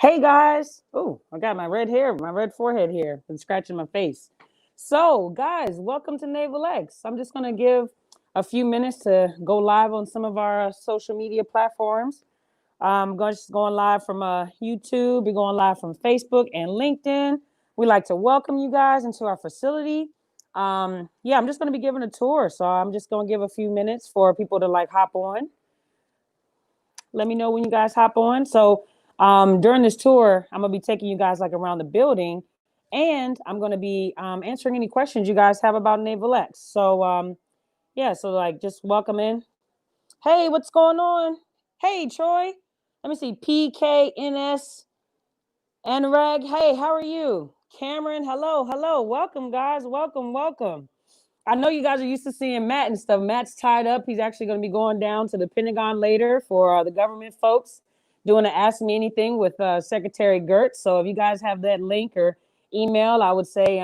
Hey guys. Oh, I got my red hair, my red forehead here, been scratching my face. So, guys, welcome to NavalX. I'm just going to give a few minutes to go live on some of our social media platforms. I'm just going live from YouTube, we're going live from Facebook and LinkedIn. We like to welcome you guys into our facility. Yeah, I'm just going to be giving a tour, so I'm just going to give a few minutes for people to like hop on. Let me know when you guys hop on. So during this tour, I'm gonna be taking you guys like around the building, and I'm gonna be answering any questions you guys have about NavalX. So yeah, so like just welcome in. Hey, what's going on? Hey, Troy. Let me see. PKNS and Reg. Hey, how are you? Cameron, hello, hello. Welcome, guys. Welcome, welcome. I know you guys are used to seeing Matt and stuff. Matt's tied up. He's actually going to be going down to the Pentagon later for the government folks doing an Ask Me Anything with Secretary Gertz. So if you guys have that link or email, I would say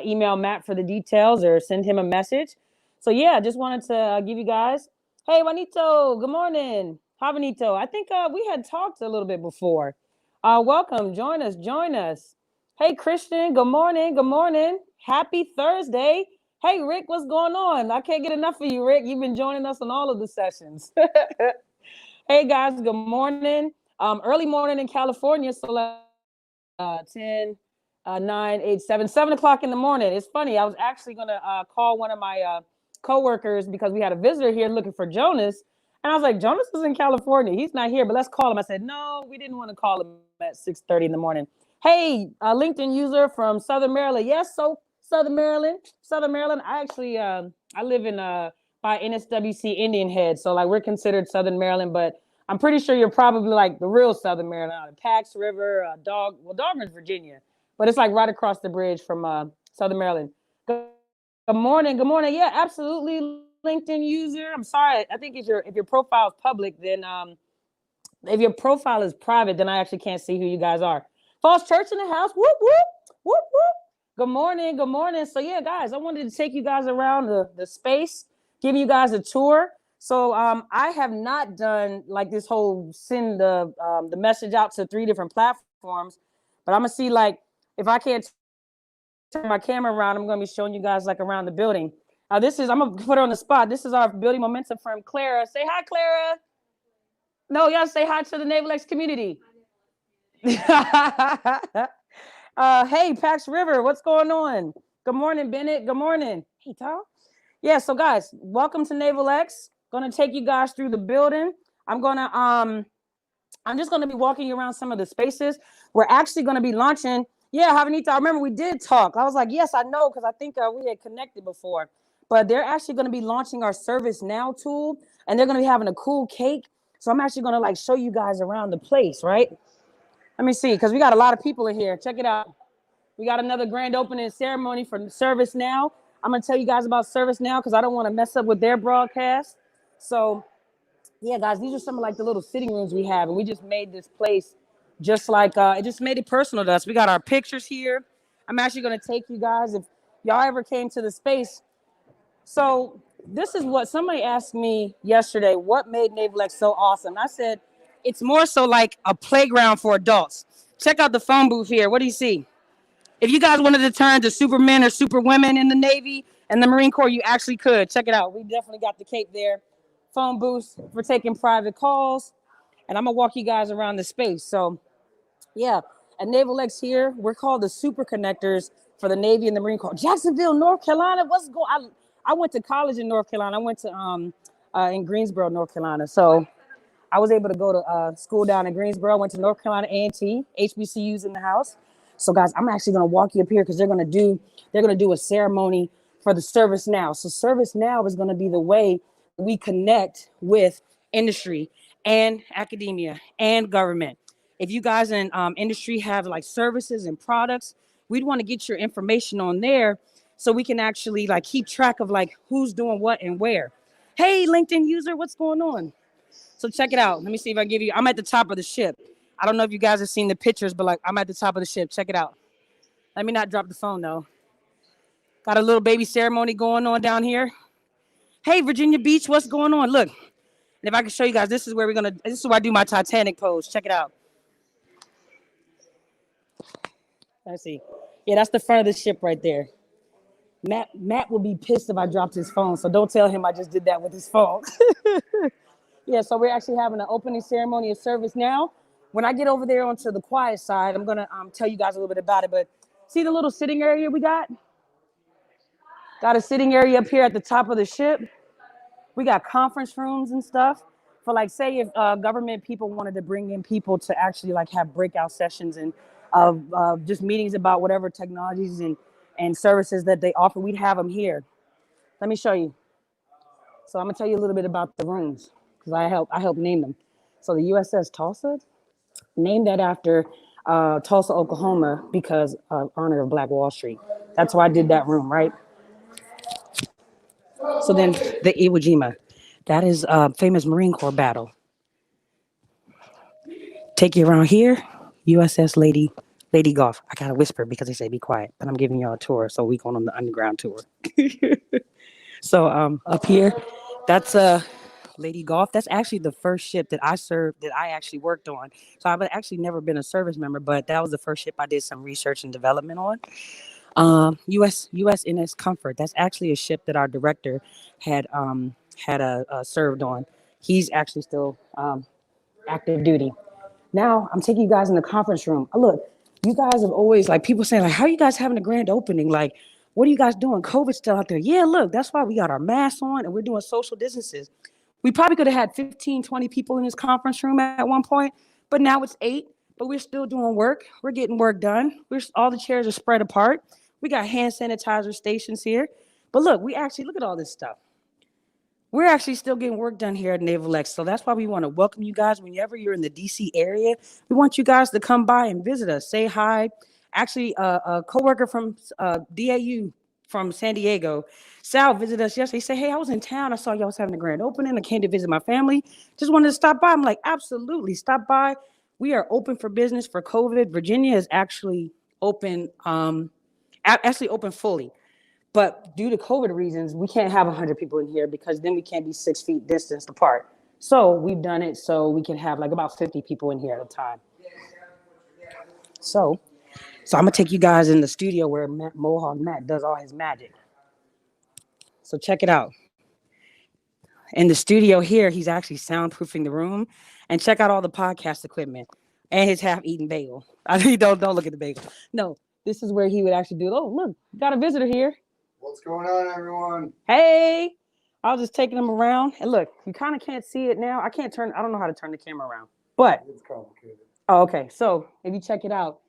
email Matt for the details or send him a message. So yeah, just wanted to give you guys. Hey, Juanito, good morning. Hi, Juanito. I think we had talked a little bit before. Welcome. Join us. Join us. Hey, Christian. Good morning. Good morning. Happy Thursday. Hey, Rick, what's going on? I can't get enough of you, Rick. You've been joining us on all of the sessions. Hey, guys, good morning. Early morning in California, so like 10, 9, 8, 7, 7 o'clock in the morning. It's funny. I was actually going to call one of my coworkers because we had a visitor here looking for Jonas. And I was like, Jonas is in California. He's not here, but let's call him. I said, no, we didn't want to call him at 6:30 in the morning. Hey, LinkedIn user from Southern Maryland. Yes, so Southern Maryland. I actually I live in by NSWC Indian Head, so like we're considered Southern Maryland, but I'm pretty sure you're probably like the real Southern Maryland, the Pax River, Dogman's Virginia, but it's like right across the bridge from Southern Maryland. Good morning, good morning. Yeah, absolutely, LinkedIn user. I'm sorry, I think if your profile is public, then if your profile is private, then I actually can't see who you guys are. Falls Church in the house. Whoop whoop whoop whoop. Good morning. Good morning. So yeah, guys, I wanted to take you guys around the space, give you guys a tour. So I have not done like this whole send the message out to 3 different platforms, but I'm gonna see like if I can't turn my camera around, I'm gonna be showing you guys like around the building. This is I'm gonna put her on the spot. This is our building momentum firm, Clara. Say hi, Clara. No, y'all say hi to the NavalX community. Hey, Pax River, what's going on? Good morning, Bennett. Good morning. Hey, Tom. Yeah, so guys, welcome to NavalX. Gonna take you guys through the building. I'm just gonna be walking you around some of the spaces. We're actually gonna be launching. Yeah, Javanita, I remember we did talk. I was like, yes, I know, because I think we had connected before. But they're actually gonna be launching our Service Now tool, and they're gonna be having a cool cake. So I'm actually gonna like show you guys around the place, right? Let me see, because we got a lot of people in here. Check it out. We got another grand opening ceremony for Service Now. I'm going to tell you guys about Service Now because I don't want to mess up with their broadcast. So, yeah, guys, these are some of like the little sitting rooms we have. And we just made this place just like, it just made it personal to us. We got our pictures here. I'm actually going to take you guys, if y'all ever came to the space. So this is what somebody asked me yesterday, what made NavalX so awesome? I said, it's more so like a playground for adults. Check out the phone booth here. What do you see? If you guys wanted to turn to supermen or superwomen in the Navy and the Marine Corps, you actually could. Check it out. We definitely got the cape there. Phone booths for taking private calls. And I'm going to walk you guys around the space. So, yeah, at NavalX here, we're called the Super Connectors for the Navy and the Marine Corps. Jacksonville, North Carolina. What's going on? I went to college in North Carolina. I went to in Greensboro, North Carolina. So I was able to go to school down in Greensboro. Went to North Carolina A&T, HBCUs in the house. So guys, I'm actually going to walk you up here because they're going to do a ceremony for the Service Now. So Service Now is going to be the way we connect with industry and academia and government. If you guys in industry have like services and products, we'd want to get your information on there so we can actually like keep track of like who's doing what and where. Hey, LinkedIn user, what's going on? So check it out. Let me see if I give you, I'm at the top of the ship. I don't know if you guys have seen the pictures, but like I'm at the top of the ship. Check it out. Let me not drop the phone though. Got a little baby ceremony going on down here. Hey, Virginia Beach, what's going on? Look, and if I can show you guys, this is where I do my Titanic pose. Check it out. Let's see. Yeah, that's the front of the ship right there. Matt will be pissed if I dropped his phone, so don't tell him I just did that with his phone. Yeah, so we're actually having an opening ceremony of service now. When I get over there onto the quiet side, I'm gonna tell you guys a little bit about it. But see the little sitting area we got? Got a sitting area up here at the top of the ship. We got conference rooms and stuff for, like, say if government people wanted to bring in people to actually like have breakout sessions and just meetings about whatever technologies and services that they offer. We'd have them here. Let me show you. So I'm gonna tell you a little bit about the rooms because I help name them. So the USS Tulsa, named that after Tulsa, Oklahoma, because of honor of Black Wall Street. That's why I did that room, right? So then the Iwo Jima, that is a famous Marine Corps battle. Take you around here, USS Lady Golf. I gotta whisper because they say be quiet, but I'm giving y'all a tour, so we going on the underground tour. So up here, that's Lady Golf. That's actually the first ship that I served, that I actually worked on. So I've actually never been a service member, but that was the first ship I did some research and development on. USNS Comfort. That's actually a ship that our director had served on. He's actually still active duty. Now I'm taking you guys in the conference room. Look, you guys have always, like, people saying, like, how are you guys having a grand opening? Like, what are you guys doing? COVID's still out there. Yeah, look, that's why we got our masks on and we're doing social distances. We probably could have had 15, 20 people in this conference room at one point, but now it's 8. But we're still doing work. We're getting work done. All the chairs are spread apart. We got hand sanitizer stations here. But look, we actually, look at all this stuff. We're actually still getting work done here at NavalX. So that's why we want to welcome you guys. Whenever you're in the DC area, we want you guys to come by and visit us, say hi. Actually, a coworker from DAU from San Diego, Sal, visited us yesterday. He said, hey, I was in town. I saw y'all was having a grand opening. I came to visit my family. Just wanted to stop by. I'm like, absolutely, stop by. We are open for business for COVID. Virginia is actually open, open fully. But due to COVID reasons, we can't have 100 people in here because then we can't be 6 feet distance apart. So we've done it so we can have like about 50 people in here at a time. So I'm gonna take you guys in the studio where Mohawk Matt does all his magic. So check it out. In the studio here, he's actually soundproofing the room, and check out all the podcast equipment and his half-eaten bagel. I mean, don't look at the bagel. No, this is where he would actually do. Oh, look, got a visitor here. What's going on, everyone? Hey, I was just taking them around, and look, you kind of can't see it now. I don't know how to turn the camera around, but it's complicated. Oh, okay. So if you check it out,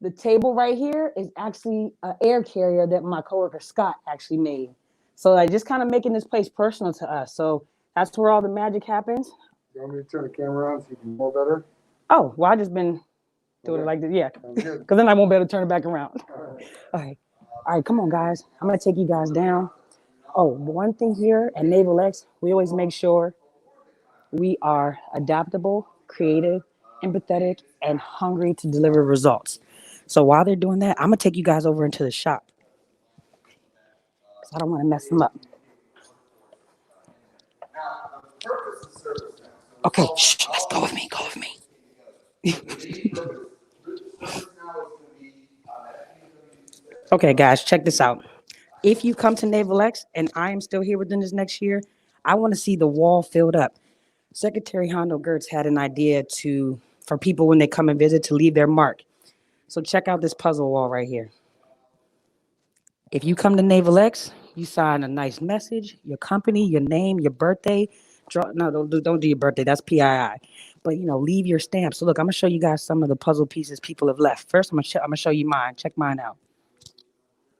the table right here is actually an air carrier that my coworker Scott actually made. So like just kind of making this place personal to us. So that's where all the magic happens. You want me to turn the camera on so you can more better? Oh, well, I just been doing it like this, yeah. Because then I won't be able to turn it back around. All right, come on, guys. I'm gonna take you guys down. Oh, one thing here at NavalX, we always make sure we are adaptable, creative, empathetic, and hungry to deliver results. So while they're doing that, I'm gonna take you guys over into the shop because I don't want to mess them up. Okay, shh, let's go with me. Go with me. Okay, guys, check this out. If you come to NavalX and I am still here within this next year, I want to see the wall filled up. Secretary Hondo Gertz had an idea for people when they come and visit to leave their mark. So check out this puzzle wall right here. If you come to NavalX, you sign a nice message, your company, your name, your birthday. Don't do your birthday. That's PII. But leave your stamp. So look, I'm gonna show you guys some of the puzzle pieces people have left. First, I'm gonna show you mine. Check mine out.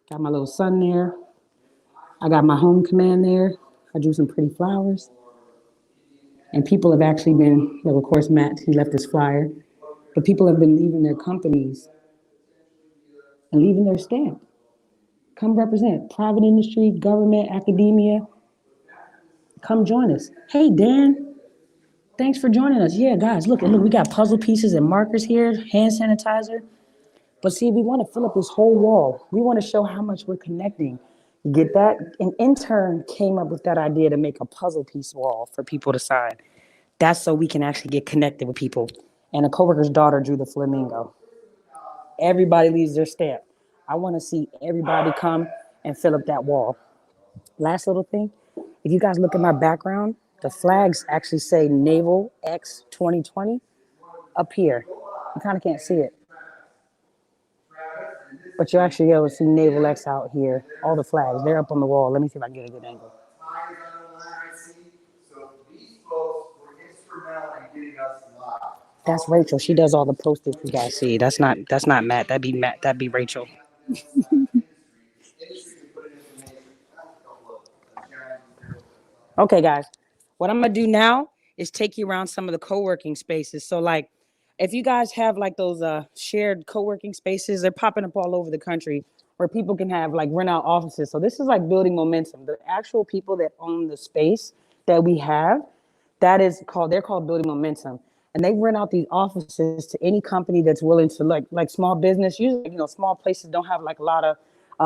Got my little sun there. I got my home command there. I drew some pretty flowers. And people have actually been, of course, Matt, he left his flyer. But people have been leaving their companies and leaving their stamp. Come represent private industry, government, academia. Come join us. Hey, Dan, thanks for joining us. Yeah, guys, look, we got puzzle pieces and markers here, hand sanitizer. But see, we want to fill up this whole wall. We want to show how much we're connecting. You get that? An intern came up with that idea to make a puzzle piece wall for people to sign. That's so we can actually get connected with people. And a coworker's daughter drew the flamingo. everybody leaves their stamp. I want to see everybody come and fill up that wall. Last little thing, if you guys look at my background, the flags actually say Naval X 2020 up here. You kind of can't see it, but you're actually able to see Naval X out here. All the flags, they're up on the wall. Let me see if I can get a good angle. That's Rachel. She does all the posters you guys see. That's not Matt. That'd be Matt. That'd be Rachel. Okay, guys. What I'm gonna do now is take you around some of the co-working spaces. So, like, if you guys have like those shared co-working spaces, they're popping up all over the country where people can have like rent out offices. So this is like building momentum. The actual people that own the space that we have, they're called building momentum. And they rent out these offices to any company that's willing to like small business. Usually, small places don't have like a lot of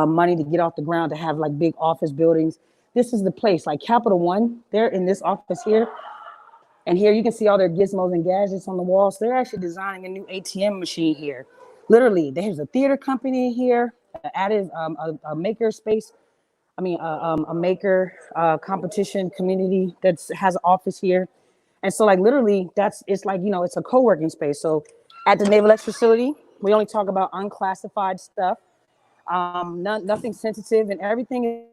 money to get off the ground to have like big office buildings. This is the place, like Capital One. They're in this office here, and here you can see all their gizmos and gadgets on the wall. So they're actually designing a new ATM machine here. Literally, there's a theater company here, added a maker space. A maker competition community that has an office here. And so, like, literally, it's like, it's a co-working space. So at the NavalX facility, we only talk about unclassified stuff, nothing sensitive, and everything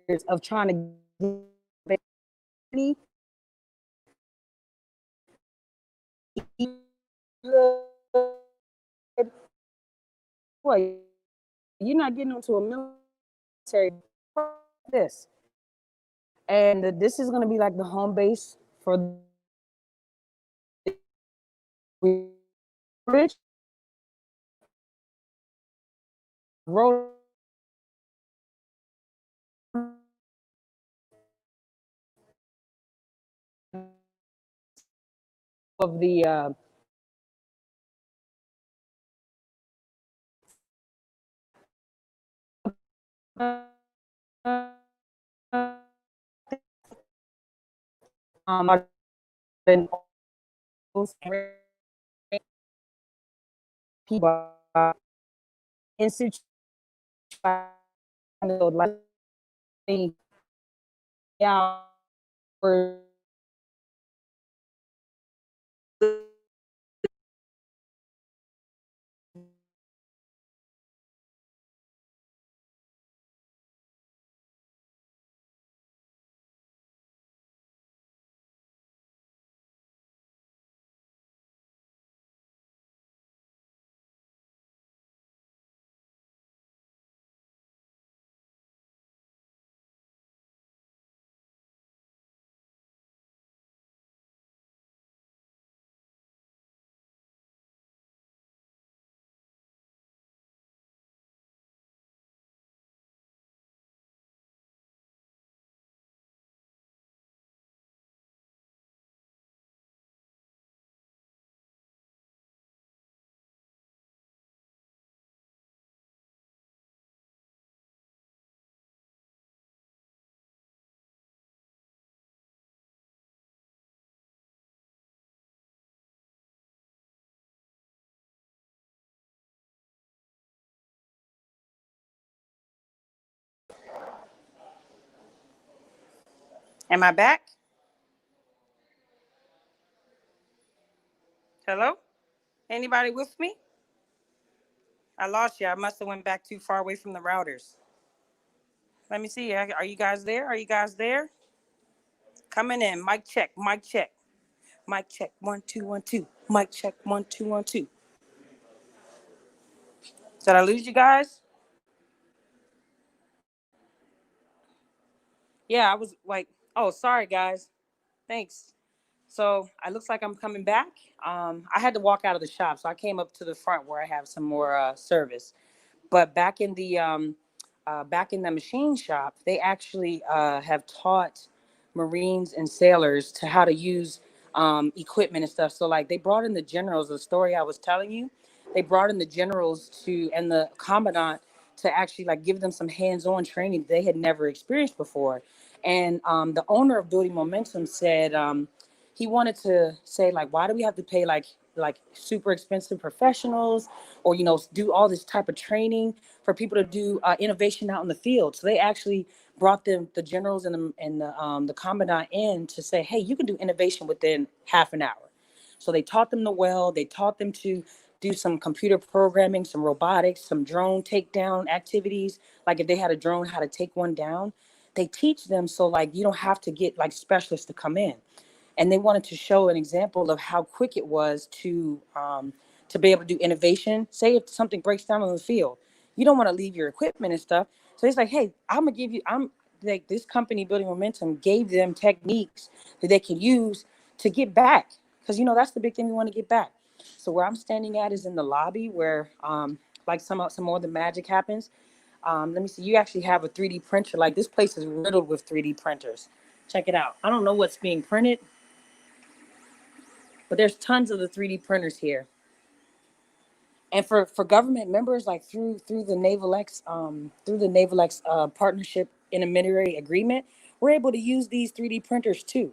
is of trying to get you're not getting into a military this. And this is going to be like the home base for rich road of the been people institute like yeah Am I back? Hello? Anybody with me? I lost you. I must have went back too far away from the routers. Let me see. Are you guys there? Are you guys there? Coming in. Mic check. Mic check. Mic check. 1 2 1 2. Mic check. 1 2 1 2. Did I lose you guys? Yeah, I was like, oh, sorry guys. Thanks. So it looks like I'm coming back. I had to walk out of the shop, so I came up to the front where I have some more service. But back in the machine shop, they actually have taught Marines and sailors to how to use equipment and stuff. So like they brought in the generals, the story I was telling you, they brought in the generals and the commandant to actually like give them some hands-on training they had never experienced before. And the owner of Building Momentum said he wanted to say like, why do we have to pay like super expensive professionals or do all this type of training for people to do innovation out in the field? So they actually brought them the generals and the commandant in to say, hey, you can do innovation within half an hour. So they taught them the well, they taught them to do some computer programming, some robotics, some drone takedown activities. Like if they had a drone, how to take one down. They teach them so like you don't have to get like specialists to come in. And they wanted to show an example of how quick it was to be able to do innovation. Say if something breaks down on the field, you don't want to leave your equipment and stuff. So it's like, hey, I'm like this company Building Momentum gave them techniques that they can use to get back, because that's the big thing, we want to get back. So where I'm standing at is in the lobby where like some more of the magic happens. Let me see. You actually have a 3D printer. Like this place is riddled with 3D printers. Check it out. I don't know what's being printed, but there's tons of the 3D printers here. And for government members, like through the NavalX partnership intermediary agreement, we're able to use these 3D printers too,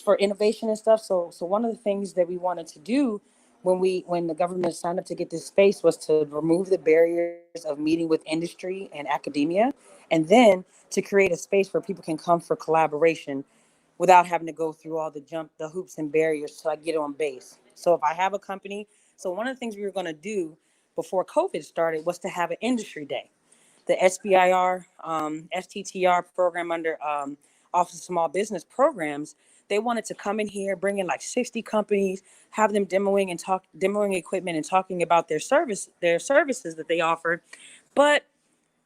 for innovation and stuff. So one of the things that we wanted to do when the government signed up to get this space was to remove the barriers of meeting with industry and academia, and then to create a space where people can come for collaboration without having to go through all the hoops and barriers to like get on base. So if I have a company, so one of the things we were going to do before COVID started was to have an industry day. The SBIR, STTR program under Office of Small Business Programs, they wanted to come in here, bring in like 60 companies, have them demoing equipment and talking about their services that they offer. But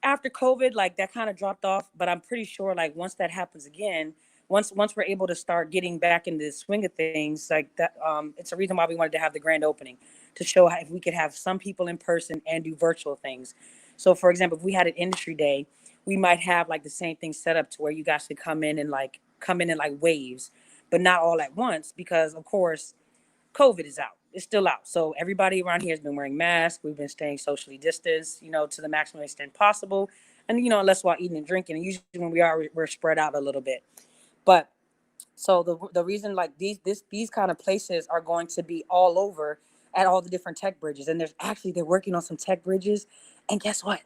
after COVID, like that kind of dropped off. But I'm pretty sure like once that happens again, once we're able to start getting back into the swing of things like that, it's a reason why we wanted to have the grand opening, to show how, if we could have some people in person and do virtual things. So for example, if we had an industry day, we might have like the same thing set up to where you guys could come in like waves, but not all at once, because of course COVID is out. It's still out. So everybody around here has been wearing masks. We've been staying socially distanced, to the maximum extent possible. And, unless while eating and drinking. And usually when we are, we're spread out a little bit. But so the reason like these kind of places are going to be all over at all the different tech bridges. And they're working on some tech bridges. And guess what?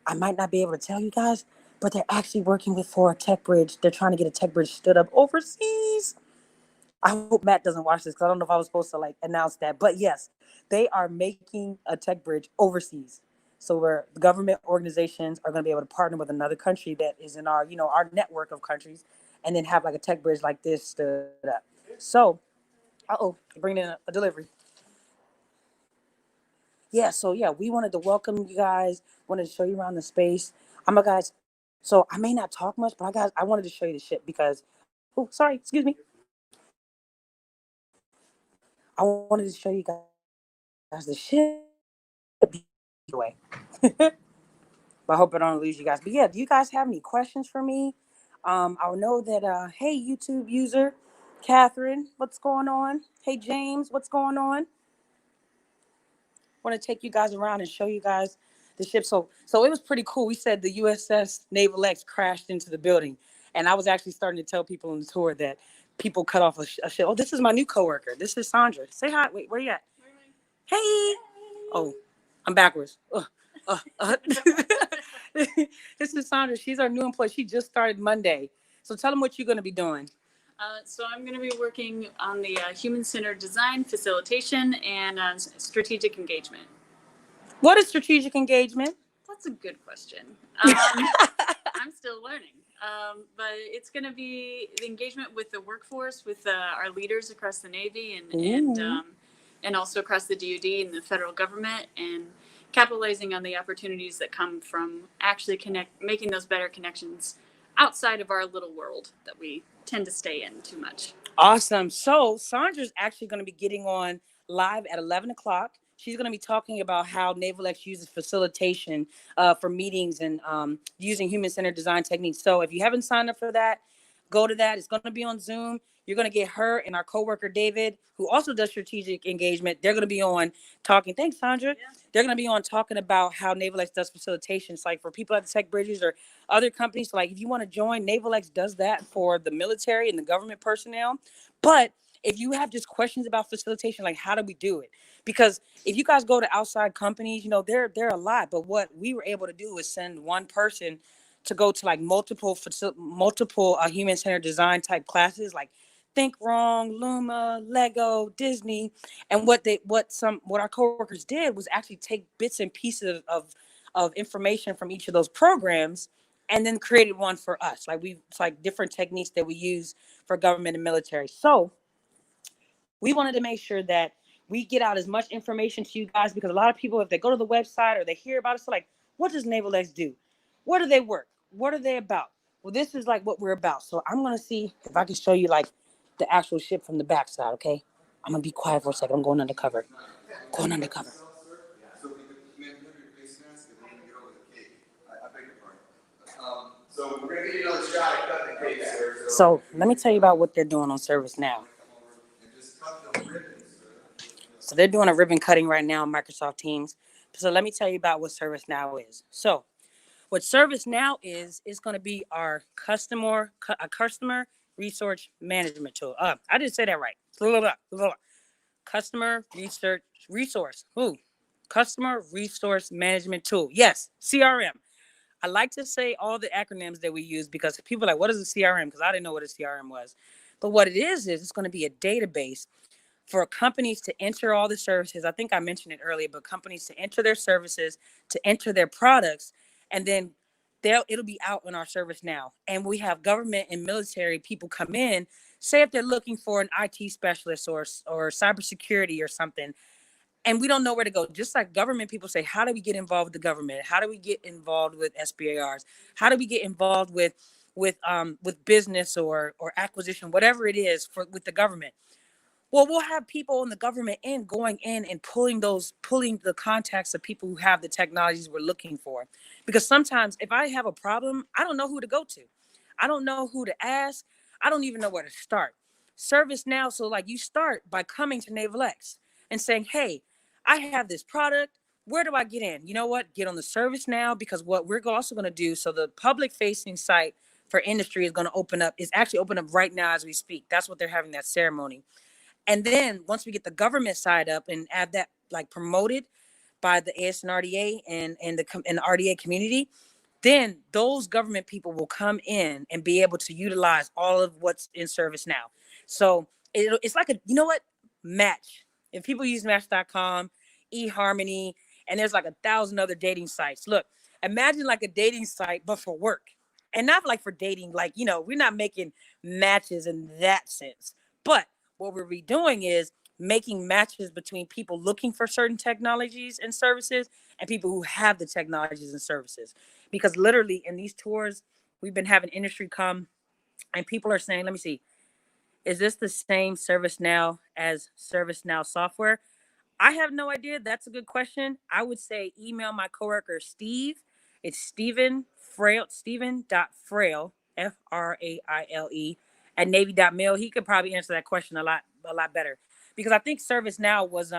I might not be able to tell you guys, but they're actually working for a tech bridge. They're trying to get a tech bridge stood up overseas. I hope Matt doesn't watch this because I don't know if I was supposed to like announce that. But yes, they are making a tech bridge overseas. So where the government organizations are going to be able to partner with another country that is in our network of countries, and then have like a tech bridge like this stood up. So, bringing in a delivery. Yeah, so yeah, we wanted to welcome you guys, wanted to show you around the space. Guys, so I may not talk much, but I wanted to show you the ship because, oh, sorry, excuse me. I wanted to show you guys the ship away. But I hope I don't lose you guys. But yeah, do you guys have any questions for me? I know that, hey, YouTube user, Catherine, what's going on? Hey, James, what's going on? Want to take you guys around and show you guys the ship. So it was pretty cool. We said the USS NavalX crashed into the building. And I was actually starting to tell people on the tour that people cut off a ship. Oh, this is my new coworker. This is Sandra. Say hi. Wait, where you at? Hey. Oh, I'm backwards. This is Sandra. She's our new employee. She just started Monday. So tell them what you're going to be doing. So I'm going to be working on the human-centered design, facilitation, and strategic engagement. What is strategic engagement? That's a good question. I'm still learning. But it's going to be the engagement with the workforce, with our leaders across the Navy and also across the DoD and the federal government, and capitalizing on the opportunities that come from actually making those better connections outside of our little world that we tend to stay in too much. Awesome. So Sandra's actually going to be getting on live at 11 o'clock. She's going to be talking about how NavalX uses facilitation for meetings and using human-centered design techniques. So if you haven't signed up for that, go to that. It's going to be on Zoom. You're going to get her and our coworker, David, who also does strategic engagement. They're going to be on talking. Thanks, Sandra. Yeah. They're going to be on talking about how NavalX does facilitation. It's like for people at the Tech Bridges or other companies, like if you want to join, NavalX does that for the military and the government personnel. But if you have just questions about facilitation, like how do we do it? Because if you guys go to outside companies, you know, they're a lot. But what we were able to do is send one person to go to like multiple human-centered design type classes, like Think Wrong, Luma, Lego, Disney. And what our coworkers did was actually take bits and pieces of information from each of those programs and then created one for us. It's like different techniques that we use for government and military. So we wanted to make sure that we get out as much information to you guys, because a lot of people, if they go to the website or they hear about us, they're like, what does NavalX do? What do they work? What are they about? Well, this is like what we're about. So I'm going to see if I can show you like the actual ship from the backside, okay? I'm going to be quiet for a second. I'm going undercover. Going undercover. So we're going to give you another shot at cutting the cake, sir. So let me tell you about what they're doing on ServiceNow. So they're doing a ribbon cutting right now on Microsoft Teams. So let me tell you about what ServiceNow is. So what ServiceNow is going to be our customer resource management tool. I didn't say that right. Customer resource management tool. Yes, CRM. I like to say all the acronyms that we use because people are like, what is a CRM? Because I didn't know what a CRM was. But what it is it's going to be a database for companies to enter all the services. I think I mentioned it earlier, but companies to enter their services, to enter their products, and then it'll be out on our ServiceNow. And we have government and military people come in, say if they're looking for an IT specialist or cybersecurity or something, and we don't know where to go. Just like government people say, how do we get involved with the government? How do we get involved with SBARs? How do we get involved with business or acquisition, whatever it is with the government? Well, we'll have people in the government going in and pulling the contacts of people who have the technologies we're looking for. Because sometimes if I have a problem, I don't know who to go to. I don't know who to ask. I don't even know where to start. ServiceNow, so like you start by coming to NavalX and saying, hey, I have this product. Where do I get in? You know what? Get on the ServiceNow, because what we're also going to do, so the public facing site for industry is going to open up right now as we speak. That's what they're having, that ceremony. And then once we get the government side up and have that like promoted by the ASNRDA and the RDA community, then those government people will come in and be able to utilize all of what's in ServiceNow. So it's like Match. If people use Match.com, eHarmony, and there's like 1,000 other dating sites. Look, imagine like a dating site, but for work. And not like for dating, like, we're not making matches in that sense. But what we're redoing is making matches between people looking for certain technologies and services and people who have the technologies and services. Because literally in these tours, we've been having industry come and people are saying, let me see, is this the same ServiceNow as ServiceNow software? I have no idea. That's a good question. I would say email my coworker, Steve. It's Stephen.Fraile, Fraile, at Navy.mil. He could probably answer that question a lot better, because I think ServiceNow was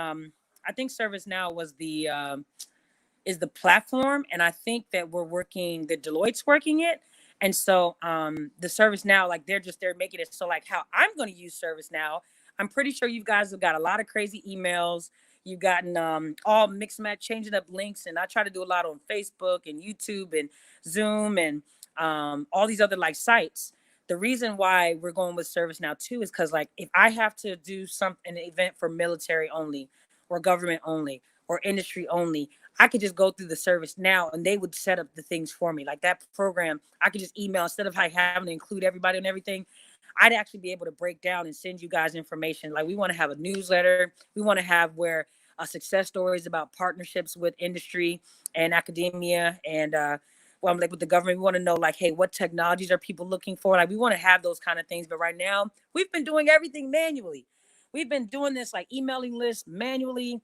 is the platform, and I think that the Deloitte's working it. And so the ServiceNow, like they're making it so like how I'm going to use ServiceNow. I'm pretty sure you guys have got a lot of crazy emails. You've gotten all mixed match, changing up links, and I try to do a lot on Facebook and YouTube and Zoom and all these other like sites. The reason why we're going with ServiceNow too is because like if I have to do an event for military only or government only or industry only, I could just go through the ServiceNow and they would set up the things for me. Like that program, I could just email instead of having to include everybody and everything. I'd actually be able to break down and send you guys information. Like we want to have a newsletter. We want to have where success stories about partnerships with industry and academia and I'm like with the government. We want to know like, hey, what technologies are people looking for? Like we want to have those kind of things. But right now we've been doing everything manually. We've been doing this like emailing lists manually,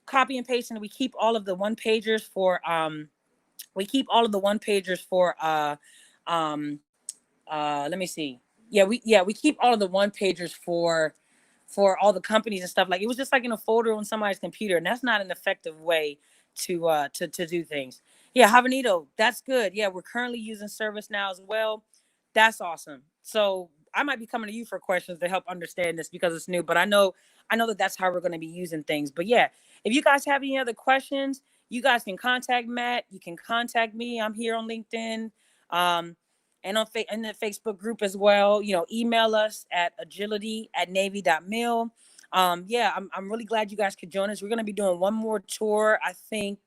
copy and paste, and we keep all of the one pagers for let me see. we keep all of the one pagers for all the companies and stuff. Like it was just like in a folder on somebody's computer, and that's not an effective way to do things. Yeah, Habanito, that's good. Yeah, we're currently using ServiceNow as well. That's awesome. So I might be coming to you for questions to help understand this because it's new, but I know that that's how we're going to be using things. But yeah, if you guys have any other questions, you guys can contact Matt. You can contact me. I'm here on LinkedIn. And on in the Facebook group as well. Email us at agility@navy.mil. Yeah, I'm really glad you guys could join us. We're going to be doing one more tour, I think,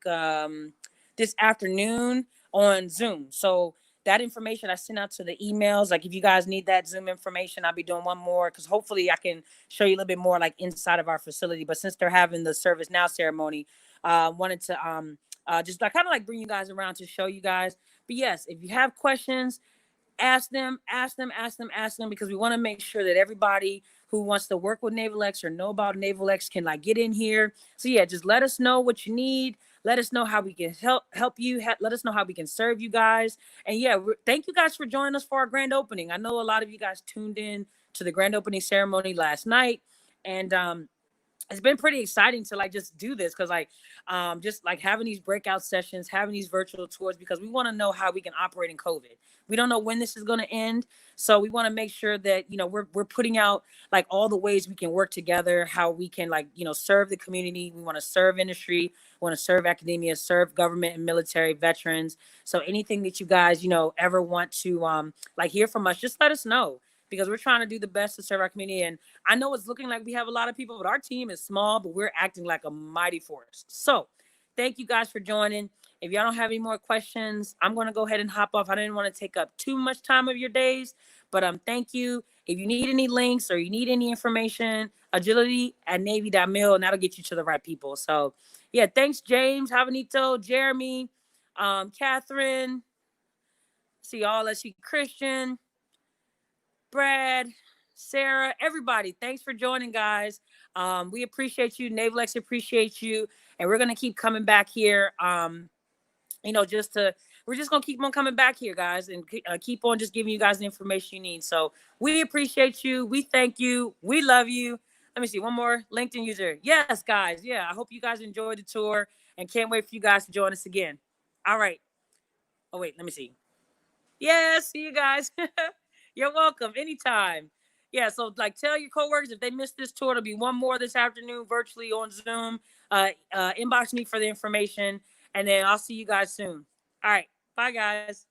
this afternoon on Zoom. So that information I sent out to the emails. Like if you guys need that Zoom information, I'll be doing one more because hopefully I can show you a little bit more like inside of our facility. But since they're having the Service Now ceremony, wanted to just like kind of like bring you guys around to show you guys. But yes, if you have questions, ask them because we want to make sure that everybody who wants to work with NavalX or know about NavalX can like get in here. So yeah, just let us know what you need. Let us know how we can help you. Let us know how we can serve you guys. And yeah, thank you guys for joining us for our grand opening. I know a lot of you guys tuned in to the grand opening ceremony last night, and it's been pretty exciting to like just do this because like just like having these breakout sessions, having these virtual tours, because we want to know how we can operate in COVID. We don't know when this is going to end, so we want to make sure that we're putting out like all the ways we can work together, how we can like serve the community. We want to serve industry, we want to serve academia, serve government and military veterans. So anything that you guys ever want to like hear from us, just let us know, because we're trying to do the best to serve our community. And I know it's looking like we have a lot of people, but our team is small, but we're acting like a mighty force. So thank you guys for joining. If y'all don't have any more questions, I'm going to go ahead and hop off. I didn't want to take up too much time of your days, but thank you. If you need any links or you need any information, agility@navy.mil, and that'll get you to the right people. So yeah, thanks, James, Javanito, Jeremy, Catherine. See y'all. Let's see, Christian, Brad, Sarah, everybody. Thanks for joining, guys. We appreciate you. NavalX appreciates you. And we're going to keep coming back here. We're just going to keep on coming back here, guys, and keep on just giving you guys the information you need. So we appreciate you. We thank you. We love you. Let me see. One more LinkedIn user. Yes, guys. Yeah. I hope you guys enjoyed the tour and can't wait for you guys to join us again. All right. Oh, wait. Let me see. Yeah, see you guys. You're welcome anytime. Yeah, so like tell your coworkers if they missed this tour, there'll be one more this afternoon virtually on Zoom. Inbox me for the information, and then I'll see you guys soon. All right, bye guys.